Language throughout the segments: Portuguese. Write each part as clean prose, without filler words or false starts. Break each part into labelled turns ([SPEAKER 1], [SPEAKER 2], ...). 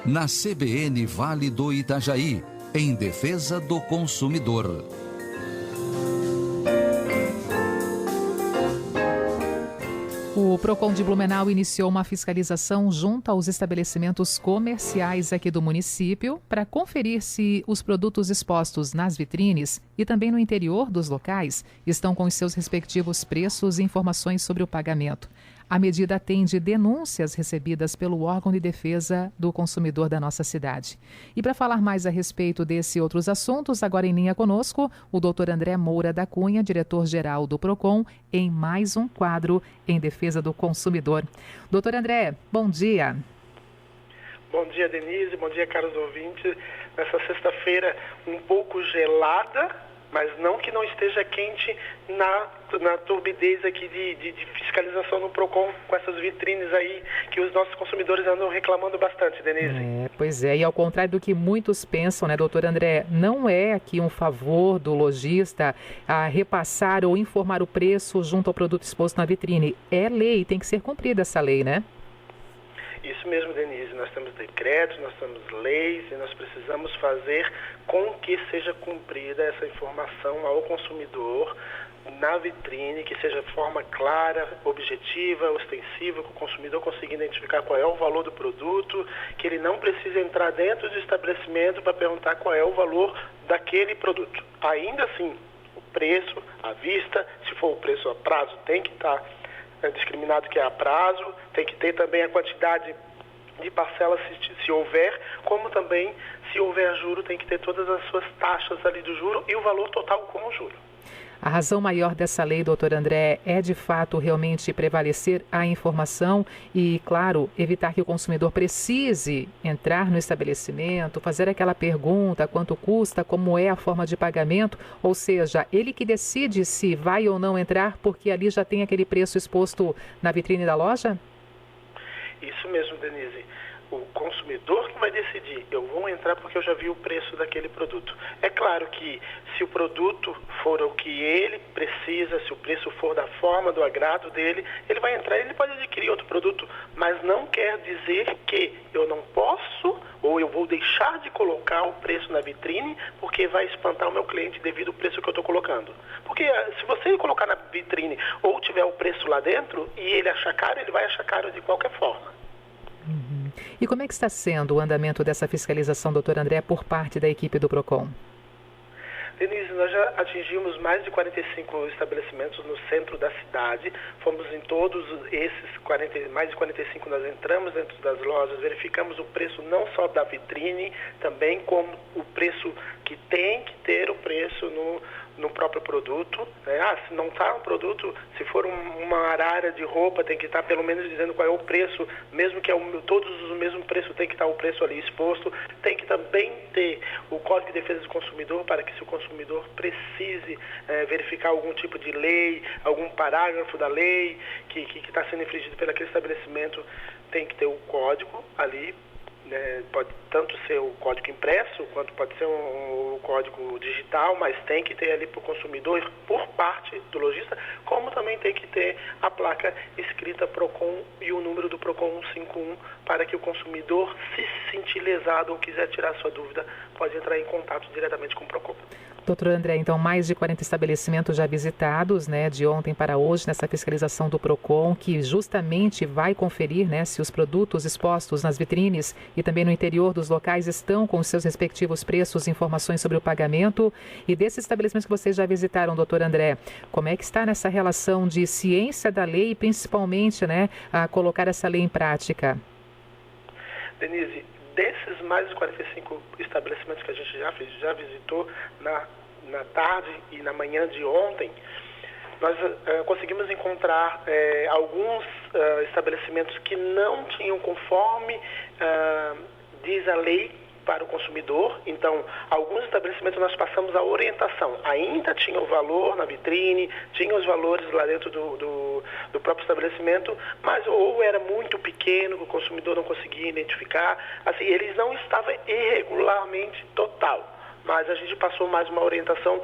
[SPEAKER 1] na CBN Vale do Itajaí, em defesa do consumidor.
[SPEAKER 2] O PROCON de Blumenau iniciou uma fiscalização junto aos estabelecimentos comerciais aqui do município para conferir se os produtos expostos nas vitrines e também no interior dos locais estão com os seus respectivos preços e informações sobre o pagamento. A medida atende denúncias recebidas pelo órgão de defesa do consumidor da nossa cidade. E para falar mais a respeito desse e outros assuntos, agora em linha conosco, o Dr. André Moura da Cunha, diretor-geral do PROCON, em mais um quadro em defesa do consumidor. Dr. André, bom dia.
[SPEAKER 3] Bom dia, Denise. Bom dia, caros ouvintes. Nessa sexta-feira um pouco gelada, mas não que não esteja quente na turbidez aqui de fiscalização no PROCON, com essas vitrines aí que os nossos consumidores andam reclamando bastante, Denise.
[SPEAKER 2] Pois é, e ao contrário do que muitos pensam, né, doutor André, não é aqui um favor do lojista a repassar ou informar o preço junto ao produto exposto na vitrine. É lei, tem que ser cumprida essa lei, né?
[SPEAKER 3] Isso mesmo, Denise. Nós temos decretos, nós temos leis e nós precisamos fazer com que seja cumprida essa informação ao consumidor na vitrine, que seja de forma clara, objetiva, ostensiva, que o consumidor consiga identificar qual é o valor do produto, que ele não precise entrar dentro do estabelecimento para perguntar qual é o valor daquele produto. Ainda assim, o preço à vista, se for o preço a prazo, tem que estar discriminado que é a prazo, tem que ter também a quantidade de parcelas se houver, como também, se houver juro, tem que ter todas as suas taxas ali do juro e o valor total com o juro.
[SPEAKER 2] A razão maior dessa lei, doutor André, é de fato realmente prevalecer a informação e, claro, evitar que o consumidor precise entrar no estabelecimento, fazer aquela pergunta, quanto custa, como é a forma de pagamento, ou seja, ele que decide se vai ou não entrar porque ali já tem aquele preço exposto na vitrine da loja?
[SPEAKER 3] Isso mesmo, Denise. O consumidor que vai decidir, eu vou entrar porque eu já vi o preço daquele produto. É claro que se o produto for o que ele precisa, se o preço for da forma, do agrado dele, ele vai entrar e ele pode adquirir outro produto, mas não quer dizer que eu não posso ou eu vou deixar de colocar o preço na vitrine porque vai espantar o meu cliente devido ao preço que eu estou colocando. Porque se você colocar na vitrine ou tiver o preço lá dentro e ele achar caro, ele vai achar caro de qualquer forma.
[SPEAKER 2] E como é que está sendo o andamento dessa fiscalização, doutor André, por parte da equipe do PROCON?
[SPEAKER 3] Denise, nós já atingimos mais de 45 estabelecimentos no centro da cidade. Fomos em todos esses mais de 45, nós entramos dentro das lojas, verificamos o preço não só da vitrine, também como o preço que tem que ter o preço no próprio produto. Se não está um produto, se for uma arara de roupa, tem que estar pelo menos dizendo qual é o preço, mesmo que todos o mesmo preço, tem que estar o preço ali exposto. Tem que também ter o Código de Defesa do Consumidor, para que se o consumidor precise verificar algum tipo de lei, algum parágrafo da lei que está sendo infringido pelo aquele estabelecimento, tem que ter o código ali. Pode tanto ser o código impresso, quanto pode ser um código digital, mas tem que ter ali para o consumidor, por parte do lojista, como também tem que ter a placa escrita PROCON e o número do PROCON 151, para que o consumidor, se sentir lesado ou quiser tirar sua dúvida, pode entrar em contato diretamente com o PROCON.
[SPEAKER 2] Doutor André, então mais de 40 estabelecimentos já visitados, de ontem para hoje, nessa fiscalização do PROCON, que justamente vai conferir, se os produtos expostos nas vitrines e também no interior dos locais estão com os seus respectivos preços e informações sobre o pagamento. E desses estabelecimentos que vocês já visitaram, doutor André, como é que está nessa relação de ciência da lei e principalmente, a colocar essa lei em prática?
[SPEAKER 3] Denise, desses mais de 45 estabelecimentos que a gente já visitou na tarde e na manhã de ontem, nós conseguimos encontrar alguns estabelecimentos que não tinham conforme diz a lei para o consumidor. Então, alguns estabelecimentos nós passamos a orientação. Ainda tinha o valor na vitrine, tinha os valores lá dentro do próprio estabelecimento, mas ou era muito pequeno, que o consumidor não conseguia identificar. Assim, eles não estavam irregularmente total. mas a gente passou mais uma orientação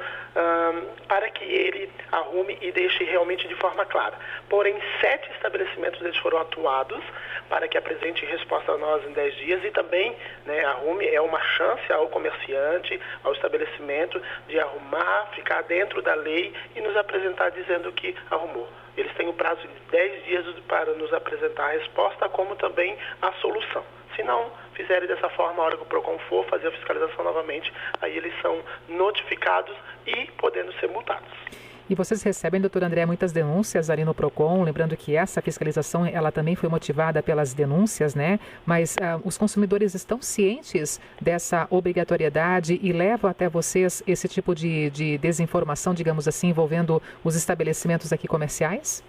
[SPEAKER 3] para que ele arrume e deixe realmente de forma clara. Porém, 7 estabelecimentos eles foram atuados para que apresente resposta a nós em 10 dias e também, né, arrume, é uma chance ao comerciante, ao estabelecimento de arrumar, ficar dentro da lei e nos apresentar dizendo que arrumou. Eles têm um prazo de 10 dias para nos apresentar a resposta, como também a solução. Se não fizerem dessa forma, a hora que o PROCON for fazer a fiscalização novamente, aí eles são notificados e podendo ser multados.
[SPEAKER 2] E vocês recebem, doutor André, muitas denúncias ali no PROCON, lembrando que essa fiscalização ela também foi motivada pelas denúncias, né? Mas os consumidores estão cientes dessa obrigatoriedade e levam até vocês esse tipo de desinformação, digamos assim, envolvendo os estabelecimentos aqui comerciais?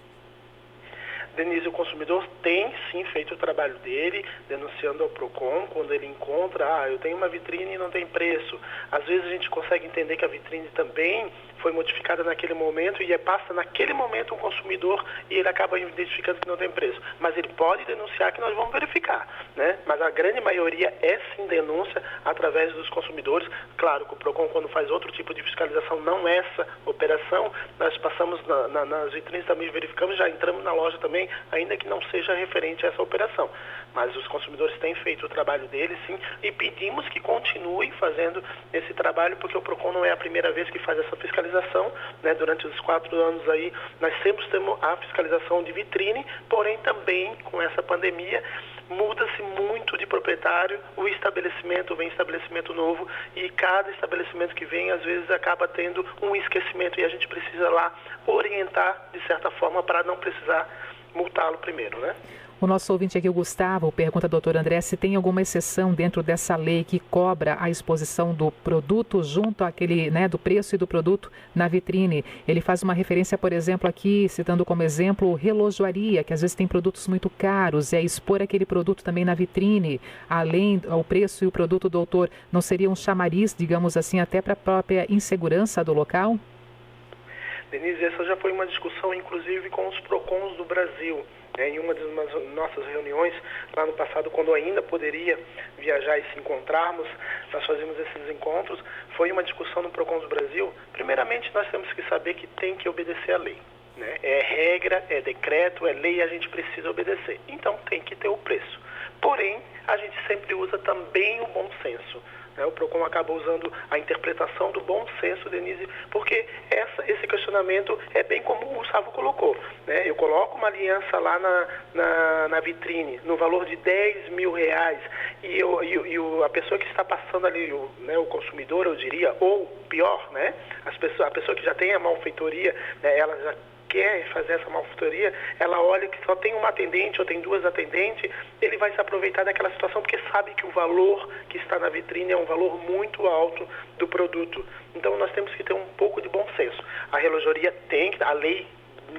[SPEAKER 3] Denise, o consumidor tem sim feito o trabalho dele, denunciando ao PROCON, quando ele encontra, eu tenho uma vitrine e não tem preço. Às vezes a gente consegue entender que a vitrine também foi modificada naquele momento e passa naquele momento um consumidor e ele acaba identificando que não tem preço. Mas ele pode denunciar que nós vamos verificar, né? Mas a grande maioria é sim denúncia através dos consumidores. Claro que o PROCON, quando faz outro tipo de fiscalização, não essa operação, nós passamos nas vitrines também, verificamos, já entramos na loja também, ainda que não seja referente a essa operação. Mas os consumidores têm feito o trabalho deles, sim, e pedimos que continuem fazendo esse trabalho, porque o PROCON não é a primeira vez que faz essa fiscalização, né? Durante os 4 anos aí, nós sempre temos a fiscalização de vitrine, porém também com essa pandemia, muda-se muito de proprietário, o estabelecimento, vem estabelecimento novo e cada estabelecimento que vem, às vezes, acaba tendo um esquecimento e a gente precisa lá orientar, de certa forma, para não precisar multá-lo primeiro, né?
[SPEAKER 2] O nosso ouvinte aqui, o Gustavo, pergunta ao doutor André se tem alguma exceção dentro dessa lei que cobra a exposição do produto junto àquele, né, do preço e do produto na vitrine. Ele faz uma referência, por exemplo, aqui, citando como exemplo, relojoaria, que às vezes tem produtos muito caros, e expor aquele produto também na vitrine, além do preço e o produto, doutor, não seria um chamariz, digamos assim, até para a própria insegurança do local?
[SPEAKER 3] Denise, essa já foi uma discussão, inclusive, com os PROCONs do Brasil. Em uma das nossas reuniões, lá no passado, quando ainda poderia viajar e se encontrarmos, nós fazíamos esses encontros, foi uma discussão no PROCON do Brasil. Primeiramente, nós temos que saber que tem que obedecer à lei, né? É regra, é decreto, é lei, a gente precisa obedecer. Então, tem que ter o preço. Porém, a gente sempre usa também o bom senso. O PROCON acaba usando a interpretação do bom senso, Denise, porque esse questionamento é bem como o Gustavo colocou, né? Eu coloco uma aliança lá na vitrine, no valor de R$10 mil, e a pessoa que está passando ali, o consumidor, eu diria, ou pior, né? A pessoa que já tem a malfeitoria, né, ela já quer fazer essa malfeitoria, ela olha que só tem uma atendente ou tem 2 atendentes, ele vai se aproveitar daquela situação porque sabe que o valor que está na vitrine é um valor muito alto do produto. Então nós temos que ter um pouco de bom senso. A relojoaria a lei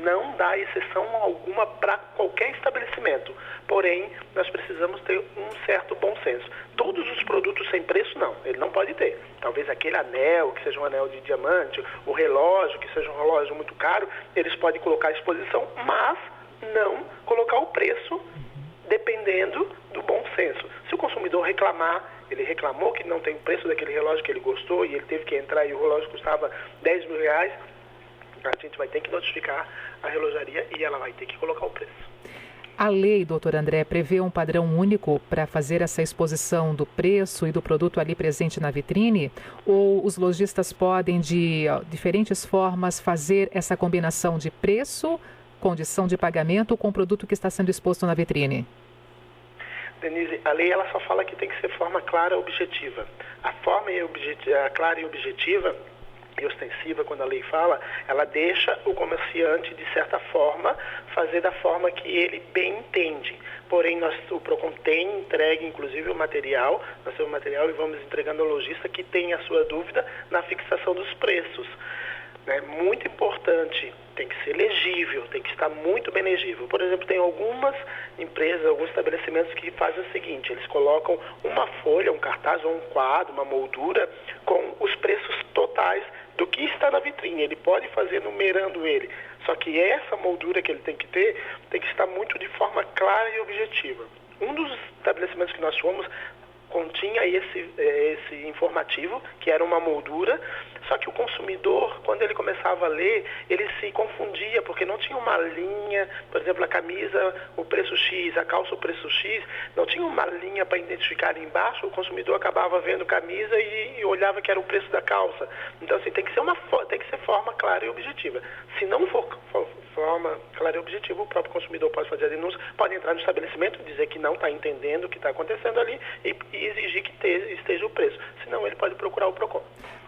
[SPEAKER 3] não dá exceção alguma para qualquer estabelecimento, porém nós precisamos ter um certo bom senso. Todos os produtos sem preço não, ele não pode ter. Talvez aquele anel, que seja um anel de diamante, o relógio, que seja um relógio muito caro, eles podem colocar à exposição, mas não colocar o preço dependendo do bom senso. Se o consumidor reclamar, ele reclamou que não tem preço daquele relógio que ele gostou e ele teve que entrar e o relógio custava R$10 mil, a gente vai ter que notificar a relojaria e ela vai ter que colocar o preço.
[SPEAKER 2] A lei, doutor André, prevê um padrão único para fazer essa exposição do preço e do produto ali presente na vitrine? Ou os lojistas podem, de diferentes formas, fazer essa combinação de preço, condição de pagamento com o produto que está sendo exposto na vitrine?
[SPEAKER 3] Denise, a lei ela só fala que tem que ser forma clara e objetiva. A forma clara e objetiva e ostensiva, quando a lei fala, ela deixa o comerciante, de certa forma, fazer da forma que ele bem entende. Porém, o PROCON tem entregue, inclusive, o material, nós temos o material e vamos entregando ao lojista que tem a sua dúvida na fixação dos preços. É muito importante, tem que ser legível, tem que estar muito bem legível. Por exemplo, tem algumas empresas, alguns estabelecimentos que fazem o seguinte, eles colocam uma folha, um cartaz ou um quadro, uma moldura com os preços totais do que está na vitrine. Ele pode fazer numerando ele, só que essa moldura que ele tem que ter, tem que estar muito de forma clara e objetiva. Um dos estabelecimentos que nós fomos, continha esse informativo, que era uma moldura, só que o consumidor, quando ele começava a ler, ele se confundia, porque não tinha uma linha, por exemplo, a camisa, o preço X, a calça, o preço X, não tinha uma linha para identificar ali embaixo, o consumidor acabava vendo camisa e olhava que era o preço da calça. Então, assim, tem que ser forma clara e objetiva. Se não for forma clara e objetiva, o próprio consumidor pode fazer a denúncia, pode entrar no estabelecimento, dizer que não está entendendo o que está acontecendo ali e exigir que esteja o preço. Senão, ele pode procurar o PROCON.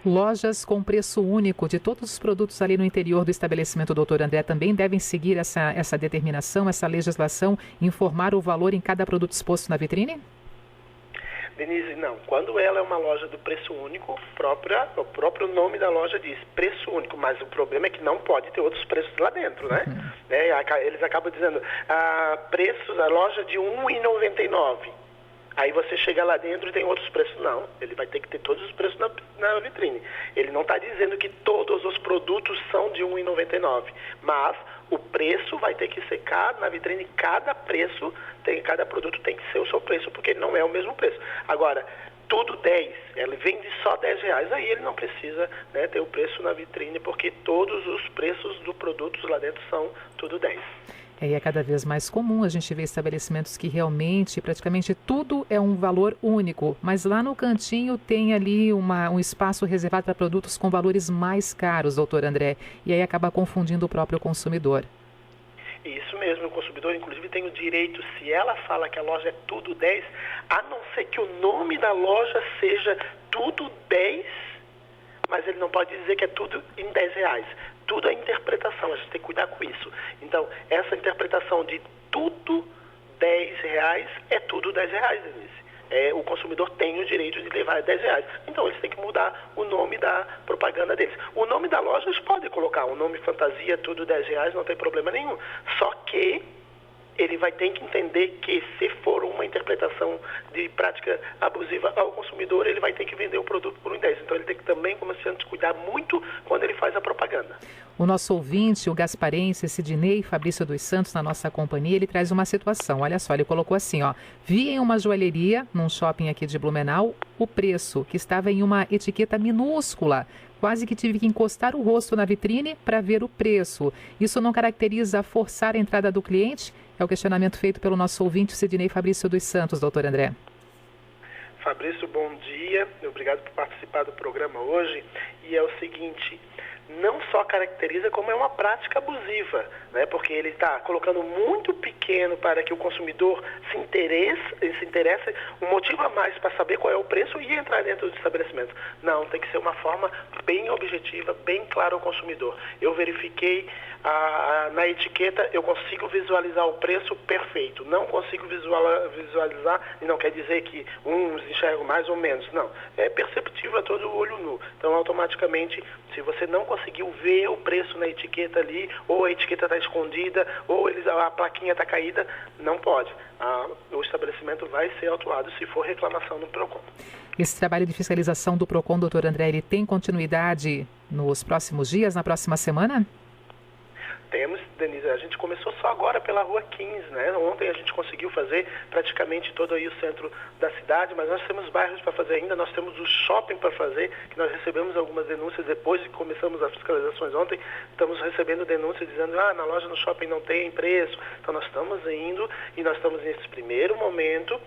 [SPEAKER 2] Lojas com preço único de todos os produtos ali no interior do estabelecimento, doutor André, também devem seguir essa determinação, essa legislação, informar o valor em cada produto exposto na vitrine?
[SPEAKER 3] Denise, não. Quando ela é uma loja do preço único, o próprio nome da loja diz preço único, mas o problema é que não pode ter outros preços lá dentro, né? Eles acabam dizendo, preços, a loja de R$ 1,99. Aí você chega lá dentro e tem outros preços. Não, ele vai ter que ter todos os preços na vitrine. Ele não está dizendo que todos os produtos são de R$ 1,99, mas o preço vai ter que ser na vitrine, cada produto tem que ser o seu preço, porque não é o mesmo preço. Agora, tudo 10, ele vende só R$10, aí ele não precisa, né, ter o preço na vitrine, porque todos os preços dos produtos lá dentro são tudo 10.
[SPEAKER 2] E é cada vez mais comum a gente ver estabelecimentos que realmente, praticamente tudo é um valor único, mas lá no cantinho tem ali um espaço reservado para produtos com valores mais caros, doutor André, e aí acaba confundindo o próprio consumidor.
[SPEAKER 3] Isso mesmo, o consumidor inclusive tem o direito, se ela fala que a loja é tudo 10, a não ser que o nome da loja seja tudo 10, mas ele não pode dizer que é tudo em R$10. Tudo é interpretação, a gente tem que cuidar com isso. Então, essa interpretação de tudo R$10 é tudo R$10, Denise. O consumidor tem o direito de levar R$10. Então, eles têm que mudar o nome da propaganda deles. O nome da loja eles podem colocar, o nome fantasia, tudo R$10, não tem problema nenhum. Só que ele vai ter que entender que se for uma interpretação de prática abusiva ao consumidor, ele vai ter que vender o produto por R$1,10. Então ele tem que também, como comerciante, cuidar muito quando ele faz a propaganda.
[SPEAKER 2] O nosso ouvinte, o gasparense Sidney Fabrício dos Santos, na nossa companhia, ele traz uma situação. Olha só, ele colocou assim, vi em uma joalheria, num shopping aqui de Blumenau, o preço, que estava em uma etiqueta minúscula. Quase que tive que encostar o rosto na vitrine para ver o preço. Isso não caracteriza forçar a entrada do cliente? É o questionamento feito pelo nosso ouvinte, Sidney Fabrício dos Santos, doutor André.
[SPEAKER 3] Fabrício, bom dia. Obrigado por participar do programa hoje. E é o seguinte, não só caracteriza como é uma prática abusiva, né? Porque ele está colocando muito pequeno para que o consumidor se interesse, um motivo a mais para saber qual é o preço e entrar dentro do estabelecimento. Não, tem que ser uma forma bem objetiva, bem clara ao consumidor. Eu verifiquei na etiqueta, eu consigo visualizar o preço perfeito. Não consigo visualizar, e não quer dizer que uns enxergam mais ou menos. Não, é perceptível a todo olho nu. Então, automaticamente, se você não conseguiu ver o preço na etiqueta ali, ou a etiqueta está escondida, ou a plaquinha está caída, não pode. O estabelecimento vai ser autuado se for reclamação no PROCON.
[SPEAKER 2] Esse trabalho de fiscalização do PROCON, doutor André, ele tem continuidade nos próximos dias, na próxima semana?
[SPEAKER 3] Temos, Denise, a gente começou só agora pela Rua 15, né? Ontem a gente conseguiu fazer praticamente todo aí o centro da cidade, mas nós temos bairros para fazer ainda, nós temos o shopping para fazer, que nós recebemos algumas denúncias depois de que começamos as fiscalizações ontem, estamos recebendo denúncias dizendo, na loja no shopping não tem preço, então nós estamos indo e nós estamos nesse primeiro momento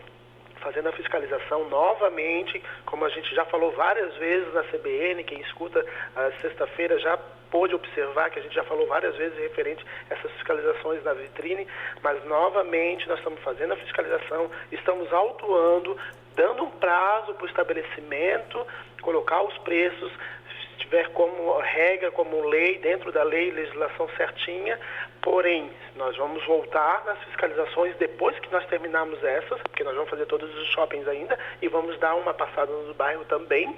[SPEAKER 3] fazendo a fiscalização novamente, como a gente já falou várias vezes na CBN, quem escuta a sexta-feira já pôde observar que a gente já falou várias vezes referente a essas fiscalizações na vitrine, mas novamente nós estamos fazendo a fiscalização, estamos autuando, dando um prazo para o estabelecimento, colocar os preços, se tiver como regra, como lei, dentro da lei, legislação certinha, porém, nós vamos voltar nas fiscalizações depois que nós terminarmos essas, porque nós vamos fazer todos os shoppings ainda e vamos dar uma passada no bairro também,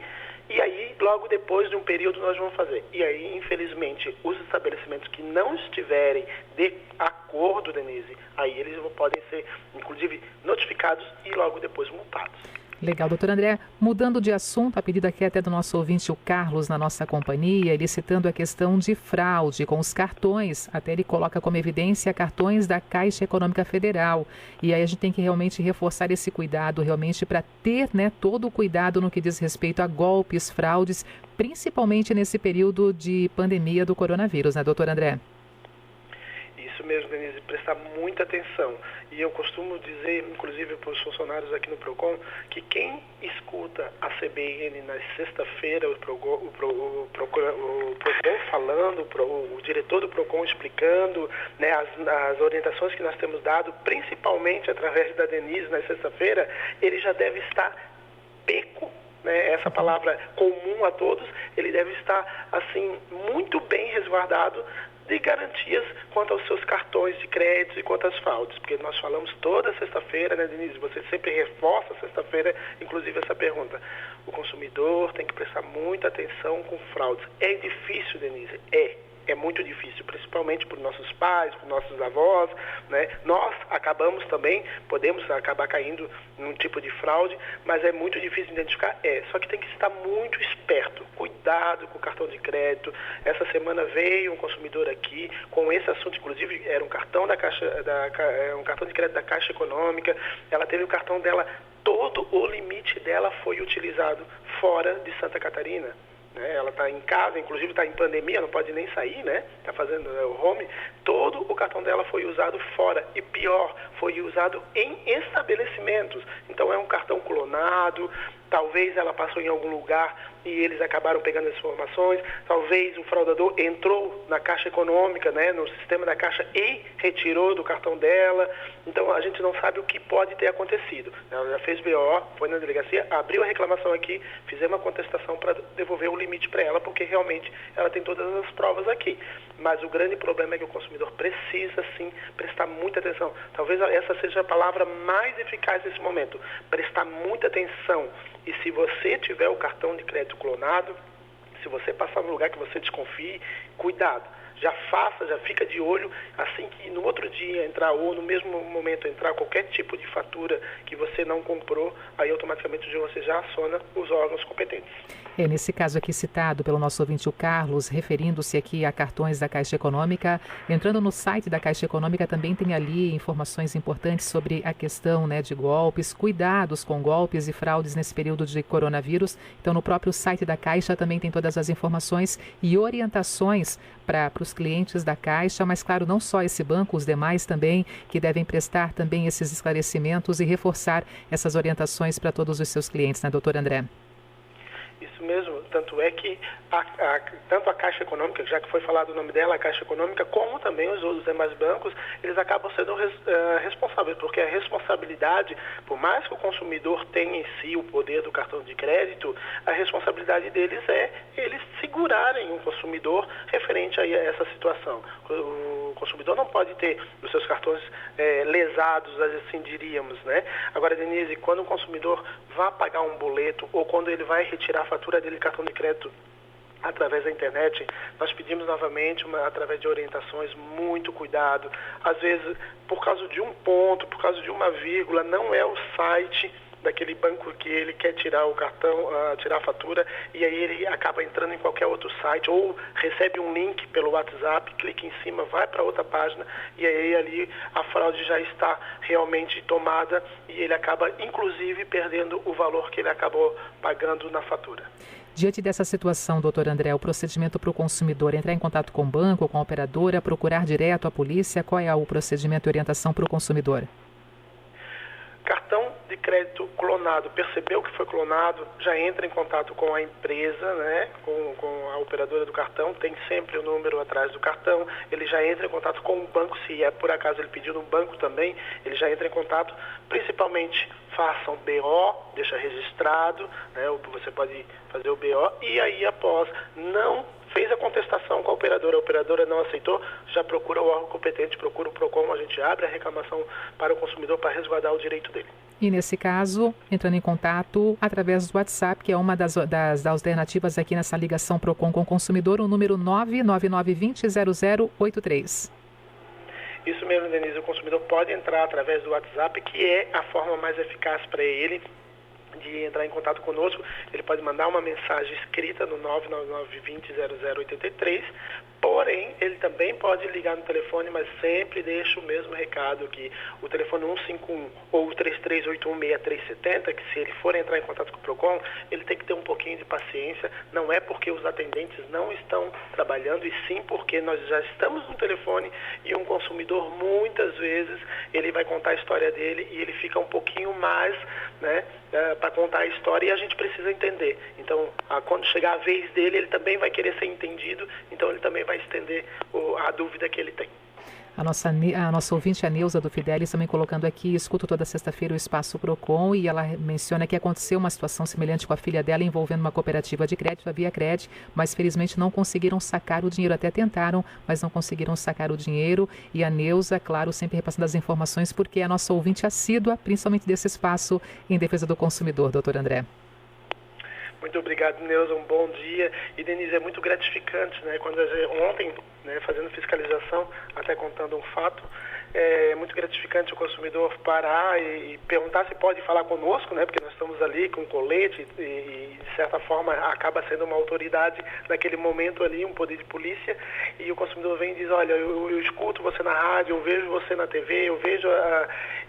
[SPEAKER 3] e aí, logo depois de um período, nós vamos fazer. E aí, infelizmente, os estabelecimentos que não estiverem de acordo, Denise, aí eles podem ser, inclusive, notificados e logo depois multados.
[SPEAKER 2] Legal, doutor André. Mudando de assunto, a pedido aqui até do nosso ouvinte, o Carlos, na nossa companhia, ele citando a questão de fraude com os cartões. Até ele coloca como evidência cartões da Caixa Econômica Federal. E aí a gente tem que realmente reforçar esse cuidado, realmente para ter, né, todo o cuidado no que diz respeito a golpes, fraudes, principalmente nesse período de pandemia do coronavírus, né, doutor André?
[SPEAKER 3] Isso mesmo, Denise, prestar muita atenção. E eu costumo dizer, inclusive para os funcionários aqui no PROCON, que quem escuta a CBN na sexta-feira, o PROCON falando, o diretor do PROCON explicando, né, as orientações que nós temos dado, principalmente através da Denise na sexta-feira, ele já deve estar peco, né, essa palavra comum a todos, ele deve estar assim muito bem resguardado de garantias quanto aos seus cartões de crédito e quanto às fraudes, porque nós falamos toda sexta-feira, né, Denise? Você sempre reforça sexta-feira, inclusive essa pergunta. O consumidor tem que prestar muita atenção com fraudes. É difícil, Denise? É muito difícil, principalmente para os nossos pais, para os nossos avós, né? Nós podemos acabar caindo num tipo de fraude, mas é muito difícil identificar. Só que tem que estar muito esperto, cuidado com o cartão de crédito. Essa semana veio um consumidor aqui com esse assunto, inclusive era um cartão um cartão de crédito da Caixa Econômica. Ela teve o cartão dela, todo o limite dela foi utilizado fora de Santa Catarina. Ela está em casa, inclusive está em pandemia, não pode nem sair, né? Está fazendo o home. Todo o cartão dela foi usado fora. E pior, foi usado em estabelecimentos. Então é um cartão clonado. Talvez ela passou em algum lugar e eles acabaram pegando as informações. Talvez o fraudador entrou na Caixa Econômica, né, no sistema da Caixa e retirou do cartão dela. Então a gente não sabe o que pode ter acontecido. Ela já fez BO, foi na delegacia, abriu a reclamação aqui, fizemos uma contestação para devolver o limite para ela, porque realmente ela tem todas as provas aqui. Mas o grande problema é que o consumidor precisa, sim, prestar muita atenção. Talvez essa seja a palavra mais eficaz nesse momento. Prestar muita atenção. E se você tiver o cartão de crédito clonado, se você passar num lugar que você desconfie, cuidado. Já fica de olho, assim que no outro dia entrar ou no mesmo momento entrar qualquer tipo de fatura que você não comprou, aí automaticamente você já aciona os órgãos competentes.
[SPEAKER 2] Nesse caso aqui citado pelo nosso ouvinte, o Carlos, referindo-se aqui a cartões da Caixa Econômica, entrando no site da Caixa Econômica também tem ali informações importantes sobre a questão, né, de golpes, cuidados com golpes e fraudes nesse período de coronavírus. Então no próprio site da Caixa também tem todas as informações e orientações para os clientes da Caixa, mas claro, não só esse banco, os demais também, que devem prestar também esses esclarecimentos e reforçar essas orientações para todos os seus clientes, né, doutor André?
[SPEAKER 3] Isso mesmo, tanto é que tanto a Caixa Econômica, já que foi falado o nome dela, a Caixa Econômica, como também os outros demais bancos, eles acabam sendo responsáveis, porque a responsabilidade, por mais que o consumidor tenha em si o poder do cartão de crédito, a responsabilidade deles é eles segurarem o consumidor referente a essa situação. O consumidor não pode ter os seus cartões lesados, assim diríamos, né? Agora, Denise, quando o consumidor vai pagar um boleto ou quando ele vai retirar a fatura dele de cartão de crédito através da internet, nós pedimos novamente, através de orientações, muito cuidado. Às vezes, por causa de um ponto, por causa de uma vírgula, não é o site daquele banco que ele quer tirar o cartão, tirar a fatura, e aí ele acaba entrando em qualquer outro site, ou recebe um link pelo WhatsApp, clica em cima, vai para outra página, e aí ali a fraude já está realmente tomada, e ele acaba, inclusive, perdendo o valor que ele acabou pagando na fatura.
[SPEAKER 2] Diante dessa situação, doutor André, o procedimento para o consumidor entrar em contato com o banco, com a operadora, procurar direto a polícia, qual é o procedimento e orientação para o consumidor?
[SPEAKER 3] Cartão de crédito clonado, percebeu que foi clonado, já entra em contato com a empresa, né, com a operadora do cartão, tem sempre o número atrás do cartão, ele já entra em contato com o banco, se por acaso ele pediu no banco também, ele já entra em contato, principalmente façam BO, deixa registrado, né, você pode fazer o BO, e aí após não fez a contestação com a operadora não aceitou, já procura o órgão competente, procura o PROCON, a gente abre a reclamação para o consumidor para resguardar o direito dele.
[SPEAKER 2] E nesse caso, entrando em contato através do WhatsApp, que é uma das alternativas aqui nessa ligação PROCON com o consumidor, o número 999200083.
[SPEAKER 3] Isso mesmo, Denise, o consumidor pode entrar através do WhatsApp, que é a forma mais eficaz para ele de entrar em contato conosco, ele pode mandar uma mensagem escrita no 999-20-0083, porém, ele também pode ligar no telefone, mas sempre deixa o mesmo recado, que o telefone 151 ou 33816370, que se ele for entrar em contato com o PROCON, ele tem que ter um pouquinho de paciência, não é porque os atendentes não estão trabalhando, e sim porque nós já estamos no telefone e um consumidor, muitas vezes, ele vai contar a história dele e ele fica um pouquinho mais, né, para contar a história, e a gente precisa entender. Então, quando chegar a vez dele, ele também vai querer ser entendido, então ele também vai estender a dúvida que ele tem.
[SPEAKER 2] A nossa ouvinte, a Neuza do Fidelis, também colocando aqui, escuto toda sexta-feira o Espaço PROCON, e ela menciona que aconteceu uma situação semelhante com a filha dela envolvendo uma cooperativa de crédito, a Via Cred, mas felizmente não conseguiram sacar o dinheiro, até tentaram, mas não conseguiram sacar o dinheiro. E a Neuza, claro, sempre repassando as informações, porque é a nossa ouvinte assídua, principalmente desse espaço em defesa do consumidor, doutor André.
[SPEAKER 3] Muito obrigado, Neuza, um bom dia. E, Denise, é muito gratificante, né? Quando ontem, né, fazendo fiscalização, até contando um fato, é muito gratificante o consumidor parar e perguntar se pode falar conosco, né? Porque nós estamos ali com colete e de certa forma, acaba sendo uma autoridade naquele momento ali, um poder de polícia, e o consumidor vem e diz, olha, eu escuto você na rádio, eu vejo você na TV, eu vejo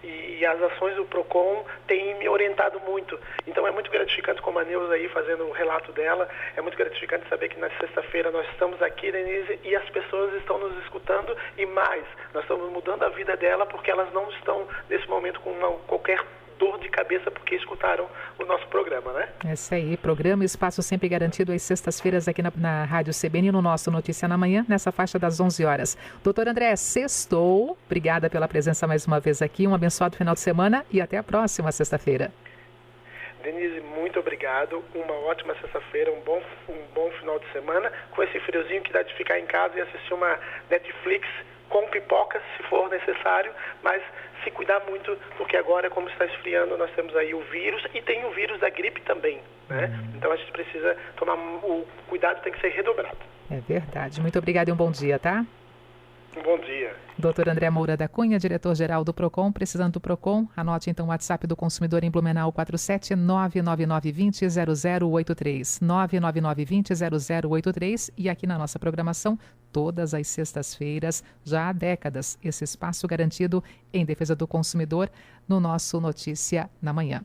[SPEAKER 3] e as ações do PROCON têm me orientado muito. Então é muito gratificante, como a Neuza aí fazendo um relato dela, é muito gratificante saber que na sexta-feira nós estamos aqui, Denise, e as pessoas estão nos escutando, e mais, nós estamos mudando a vida dela porque elas não estão nesse momento com qualquer dor de cabeça porque escutaram o nosso programa, né?
[SPEAKER 2] É isso aí, programa Espaço sempre garantido às sextas-feiras aqui na Rádio CBN, no nosso Notícia na Manhã, nessa faixa das 11 horas. Doutor André, sextou, obrigada pela presença mais uma vez aqui, um abençoado final de semana e até a próxima sexta-feira.
[SPEAKER 3] Denise, muito obrigado, uma ótima sexta-feira, um bom final de semana, com esse friozinho que dá de ficar em casa e assistir uma Netflix com pipoca, se for necessário, mas se cuidar muito, porque agora, como está esfriando, nós temos aí o vírus, e tem o vírus da gripe também, né? Então a gente precisa tomar, o cuidado tem que ser redobrado.
[SPEAKER 2] É verdade. Muito obrigada e um bom dia, tá?
[SPEAKER 3] Um bom dia.
[SPEAKER 2] Doutor André Moura da Cunha, diretor-geral do PROCON, precisando do PROCON, anote então o WhatsApp do consumidor em Blumenau, 47999200083, 999200083, e aqui na nossa programação, todas as sextas-feiras, já há décadas, esse espaço garantido em defesa do consumidor no nosso Notícia na Manhã.